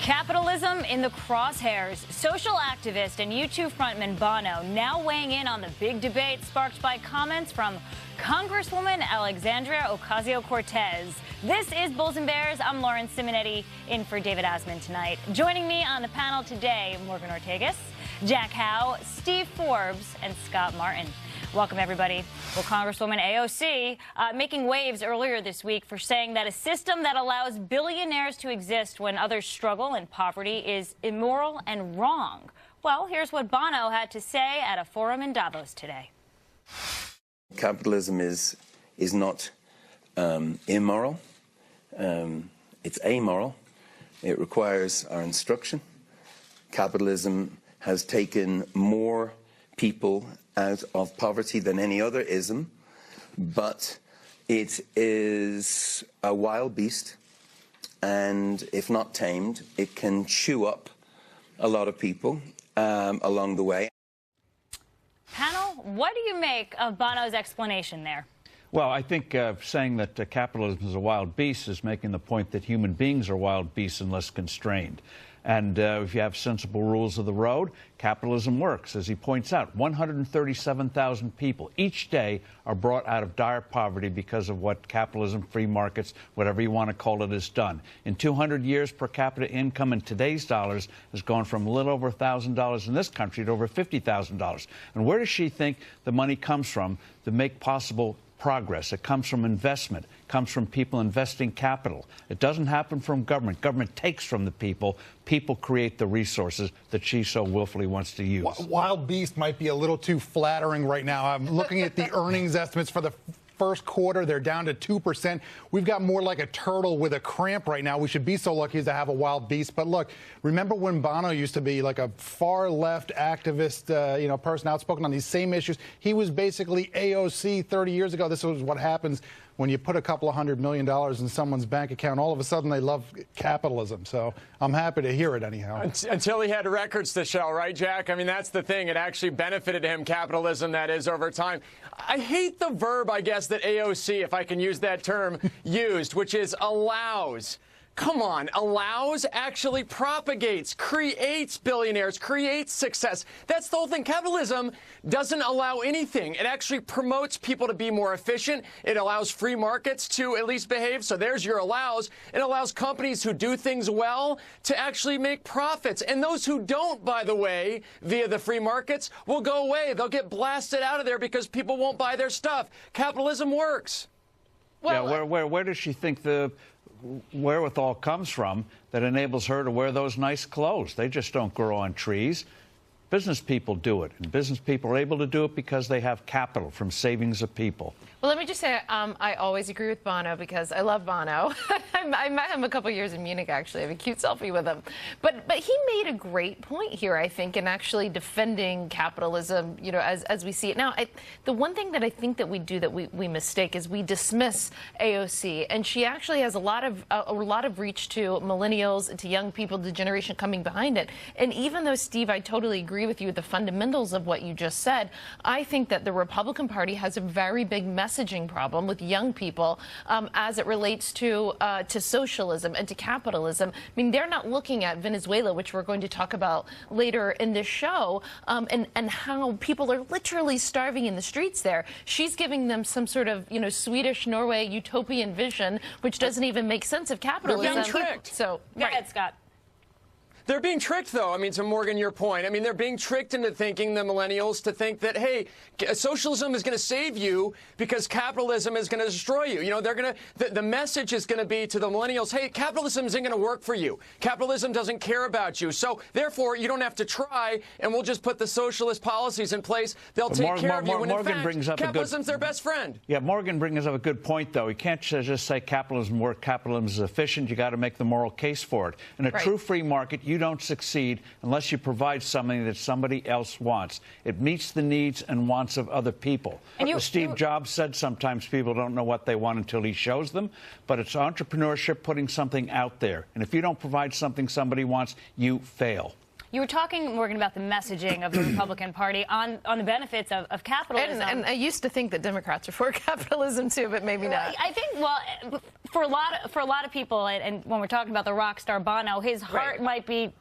Capitalism in the crosshairs. Social activist and U2 frontman Bono now weighing in on the big debate sparked by comments from Congresswoman Alexandria Ocasio-Cortez. This is Bulls and Bears. I'm Lauren Simonetti in for David Asman tonight. Joining me on the panel today, Morgan Ortagus, Jack Howe, Steve Forbes, and Scott Martin. Welcome, everybody. Well, Congresswoman AOC making waves earlier this week for saying that a system that allows billionaires to exist when others struggle in poverty is immoral and wrong. Well, here's what Bono had to say at a forum in Davos today. Capitalism is not immoral. It's amoral. It requires our instruction. Capitalism has taken more people out of poverty than any other ism, but it is a wild beast, and if not tamed, it can chew up a lot of people along the way. Panel, what do you make of Bono's explanation there? Well, I think saying that capitalism is a wild beast is making the point that human beings are wild beasts unless constrained. And if you have sensible rules of the road, capitalism works. As he points out, 137,000 people each day are brought out of dire poverty because of what capitalism, free markets, whatever you want to call it, has done. In 200 years, per capita income in today's dollars has gone from a little over $1,000 in this country to over $50,000. And where does she think the money comes from to make possible progress? It comes from investment. It comes from people investing capital. It doesn't happen from government. Government takes from the people. People create the resources that she so willfully wants to use. Wild beast might be a little too flattering right now. I'm looking at the earnings estimates for the first quarter. They're down to 2%. We've got more like a turtle with a cramp right now. We should be so lucky as to have a wild beast. But look, remember when Bono used to be like a far left activist, person outspoken on these same issues? He was basically AOC 30 years ago. This was what happens when you put a couple of $100 million in someone's bank account. All of a sudden, they love capitalism. So I'm happy to hear it anyhow. Until he had records to show, right, Jack? I mean, that's the thing. It actually benefited him, capitalism, that is, over time. I hate the verb, I guess, that AOC, if I can use that term, used, which is allows. Come on, allows actually propagates, creates billionaires, creates success. That's the whole thing. Capitalism doesn't allow anything. It actually promotes people to be more efficient. It allows free markets to at least behave. So there's your allows. It allows companies who do things well to actually make profits. And those who don't, by the way, via the free markets, will go away. They'll get blasted out of there because people won't buy their stuff. Capitalism works. Well, yeah, where does she think the wherewithal comes from that enables her to wear those nice clothes? They just don't grow on trees. Business people do it, and business people are able to do it because they have capital from savings of people. Well, let me just say I always agree with Bono because I love Bono. I met him a couple years in Munich, actually. I have a cute selfie with him. But he made a great point here, I think, in actually defending capitalism, as we see it now. The one thing that I think that we do that we mistake is we dismiss AOC, and she actually has a lot of reach to millennials, to young people, the generation coming behind it. And even though, Steve, I totally agree with you with the fundamentals of what you just said, I think that the Republican Party has a very big messaging problem with young people as it relates to socialism and to capitalism. I mean, they're not looking at Venezuela, which we're going to talk about later in this show, and how people are literally starving in the streets there. She's giving them some sort of, Swedish, Norway, utopian vision, which doesn't even make sense of capitalism. They're being tricked. So, go ahead, Scott. They're being tricked, though. I mean, to Morgan, your point. I mean, they're being tricked into thinking, the millennials, to think that, hey, socialism is going to save you because capitalism is going to destroy you. They're going to, the message is going to be to the millennials, hey, capitalism isn't going to work for you. Capitalism doesn't care about you. So, therefore, you don't have to try, and we'll just put the socialist policies in place. They'll take care of you. When in fact, capitalism's their best friend. Yeah, Morgan brings up a good point, though. You can't just say capitalism works, capitalism is efficient. You got to make the moral case for it. In a true free market, you don't succeed unless you provide something that somebody else wants. It meets the needs and wants of other people. And Steve Jobs said sometimes people don't know what they want until he shows them, but it's entrepreneurship, putting something out there. And if you don't provide something somebody wants, you fail. You were talking, Morgan, about the messaging of the Republican Party on the benefits of capitalism. And I used to think that Democrats are for capitalism too, but maybe not. I think, well, for a lot of people, and when we're talking about the rock star Bono, his heart might be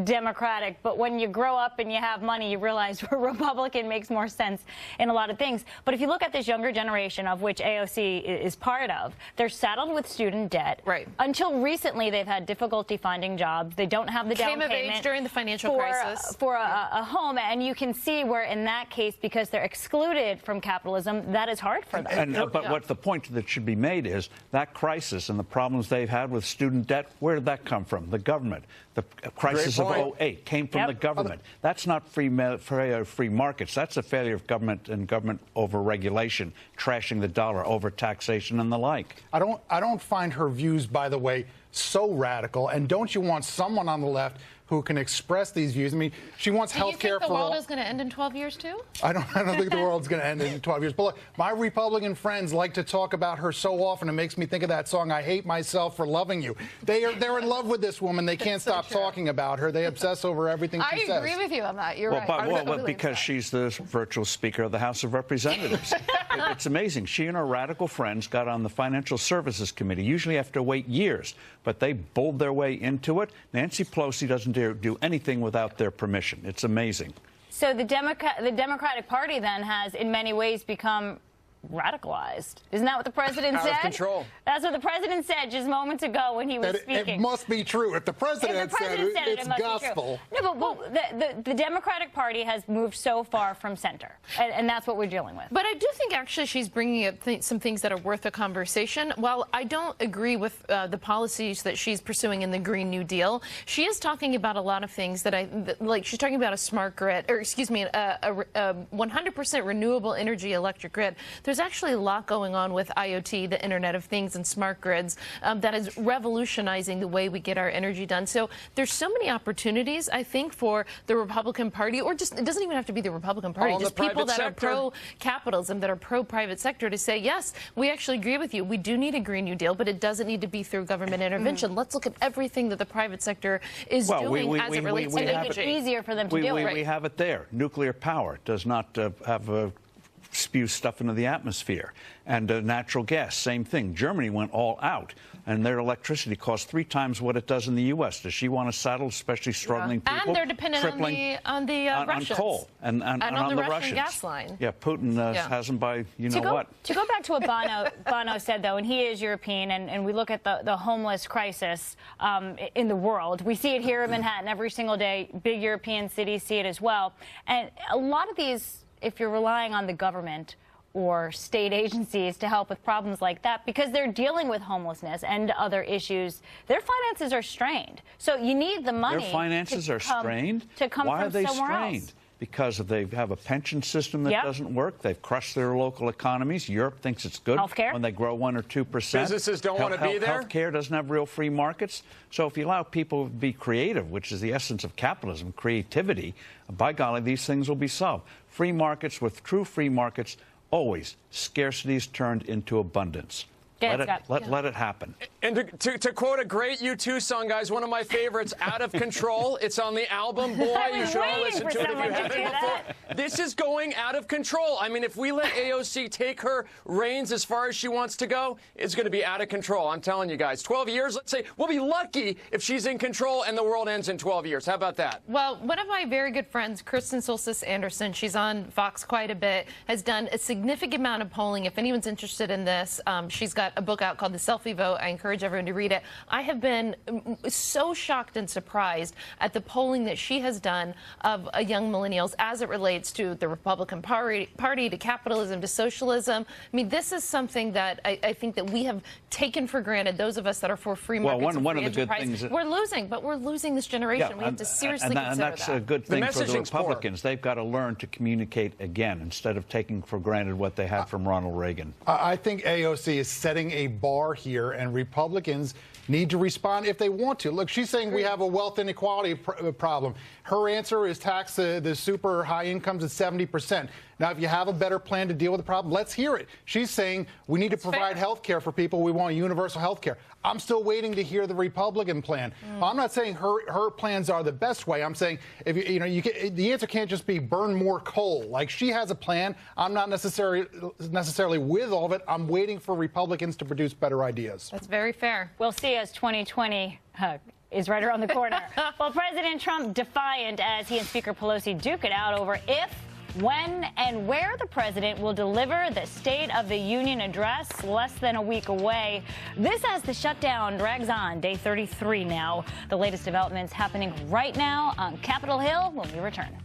Democratic, but when you grow up and you have money, you realize Republican makes more sense in a lot of things. But if you look at this younger generation, of which AOC is part of, they're saddled with student debt. Right. Until recently, they've had difficulty finding jobs. They don't have the down payment. Came of age during the financial crisis. For a home, and you can see where, in that case, because they're excluded from capitalism, that is hard for them. But what the point that should be made is that crisis and the problems they've had with student debt, where did that come from? The government. The crisis of 2008 came from the government. That's not free markets. That's a failure of government and government over-regulation, trashing the dollar, over-taxation and the like. I don't find her views, by the way, so radical. And don't you want someone on the left who can express these views? I mean, she wants health care for all. Do you think the world is going to end in 12 years, too? I don't think the world's going to end in 12 years. But look, my Republican friends like to talk about her so often. It makes me think of that song, I Hate Myself for Loving You. They're in love with this woman. They can't stop talking about her. They obsess over everything she says. I agree with you on that. You're right. Because she's the virtual Speaker of the House of Representatives. It's amazing. She and her radical friends got on the Financial Services Committee. Usually have to wait years, but they bowled their way into it. Nancy Pelosi doesn't dare do anything without their permission. It's amazing. So the Democratic Party then has, in many ways, become radicalized. Isn't that what the president said? Out of control. That's what the president said just moments ago when he was speaking. It must be true. If the president said it, it's gospel. No, but the Democratic Party has moved so far from center, and that's what we're dealing with. But I do think actually she's bringing up some things that are worth a conversation. While I don't agree with the policies that she's pursuing in the Green New Deal, she is talking about a lot of things that like she's talking about a smart grid, or excuse me, a 100% renewable energy electric grid. There's actually a lot going on with IoT, the Internet of Things, and smart grids that is revolutionizing the way we get our energy done. So there's so many opportunities, I think, for the Republican Party, or just, it doesn't even have to be the Republican Party, just people that are pro-capitalism, that are pro-private sector, to say, yes, we actually agree with you. We do need a Green New Deal, but it doesn't need to be through government intervention. Let's look at everything that the private sector is doing as it relates to energy. It's easier for them to do it. We have it there. Nuclear power does not have spew stuff into the atmosphere. And natural gas, same thing. Germany went all out, and their electricity costs 3 times what it does in the U.S. Does she want to saddle especially struggling people? And they're dependent on the Russians. On coal and on the Russian gas line. Yeah, Putin has them by what. To go back to what Bono said, though, and he is European, and we look at the homeless crisis in the world. We see it here in Manhattan every single day. Big European cities see it as well. And a lot of these, if you're relying on the government or state agencies to help with problems like that, because they're dealing with homelessness and other issues, their finances are strained. So you need the money. Their finances are strained? Why are they strained? Because they have a pension system that doesn't work. They've crushed their local economies. Europe thinks it's good when they grow 1 or 2%. Businesses don't want to be there. Healthcare doesn't have real free markets. So if you allow people to be creative, which is the essence of capitalism, creativity, by golly, these things will be solved. Free markets, with true free markets, always scarcity is turned into abundance. Let it happen. And to quote a great U2 song, guys, one of my favorites, Out of Control. It's on the album. Boy, you should all listen to it if you haven't before. This is going out of control. I mean, if we let AOC take her reins as far as she wants to go, it's going to be out of control. I'm telling you guys. 12 years, let's say, we'll be lucky if she's in control and the world ends in 12 years. How about that? Well, one of my very good friends, Kristen Soltis Anderson, she's on Fox quite a bit, has done a significant amount of polling. If anyone's interested in this, she's got a book out called The Selfie Vote. I encourage everyone to read it. I have been so shocked and surprised at the polling that she has done of young millennials as it relates to the Republican Party, to capitalism, to socialism. I mean, this is something that I think that we have taken for granted, those of us that are for free markets and free enterprise. We're losing, but we're losing this generation. We have to seriously consider that. And that's a good thing for the Republicans. They've got to learn to communicate again instead of taking for granted what they had from Ronald Reagan. I think AOC is setting a bar here, and Republicans need to respond if they want to. Look, she's saying we have a wealth inequality problem. Her answer is tax the super high incomes at 70%. Now, if you have a better plan to deal with the problem, let's hear it. She's saying we need to provide health care for people. We want universal health care. I'm still waiting to hear the Republican plan. I'm not saying her plans are the best way. I'm saying if the answer can't just be burn more coal. Like, she has a plan. I'm not necessarily with all of it. I'm waiting for Republicans to produce better ideas. That's very fair. We'll see as 2020 is right around the corner. Well, President Trump defiant as he and Speaker Pelosi duke it out over if, when, and where the president will deliver the State of the Union address less than a week away. This as the shutdown drags on, day 33 now. The latest developments happening right now on Capitol Hill when we return.